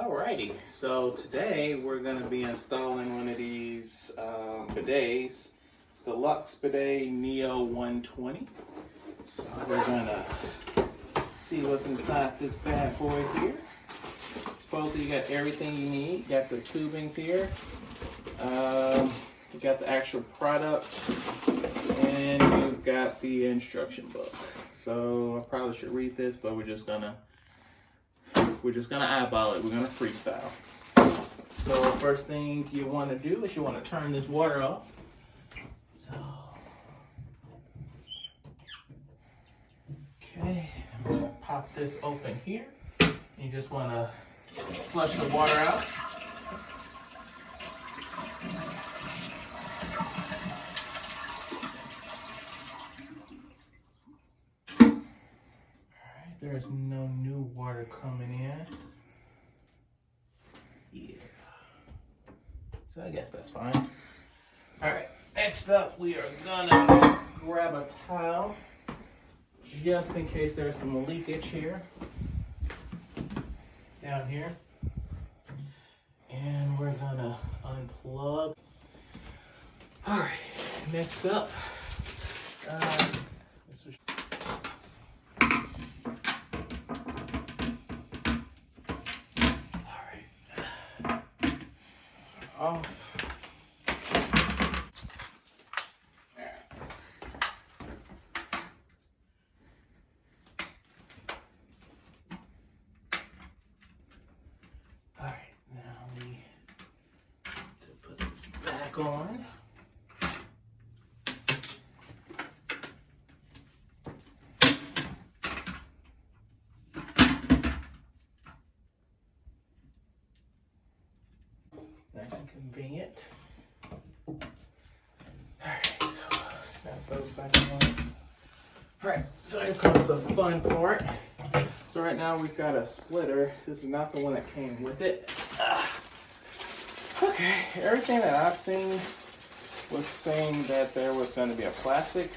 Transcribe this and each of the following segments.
Alrighty, so today we're going to be installing one of these bidets. It's the Luxe Bidet Neo 120. So we're going to see what's inside this bad boy here. Supposedly you got everything you need. You got the tubing here. You got the actual product. And you've got the instruction book. So I probably should read this, but we're just gonna eyeball it. We're gonna freestyle. So first thing you want to do is you want to turn this water off. So okay, I'm gonna pop this open here. You just want to flush the water out. There's no new water coming in. Yeah. So I guess that's fine. Alright, next up we are gonna grab a towel just in case there's some leakage here. Down here. And we're gonna unplug. Alright, next up. Off. All right, now we need to put this back on. Nice and convenient. Alright, so snap those back on. Alright, so here comes the fun part. So right now we've got a splitter. This is not the one that came with it. Okay, everything that I've seen was saying that there was going to be a plastic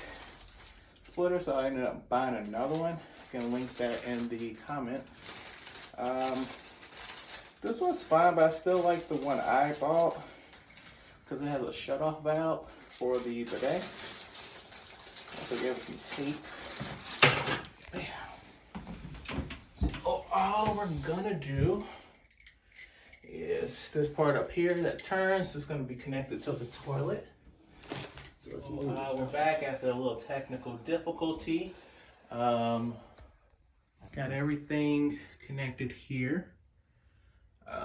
splitter, so I ended up buying another one. You can link that in the comments. This one's fine, but I still like the one I bought because it has a shutoff valve for the bidet. Also gave it some tape. So all we're gonna do is this part up here that turns is gonna be connected to the toilet. So let's move. We're back at the little technical difficulty. Got everything connected here.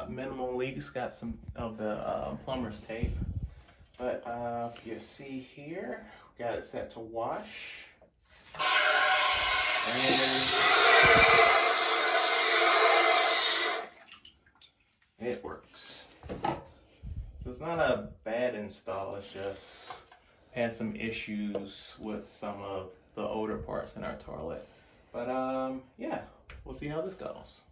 Minimal leaks, got some of the plumber's tape. But if you see here, we got it set to wash. And it works. So it's not a bad install, it's just had some issues with some of the older parts in our toilet. But yeah, we'll see how this goes.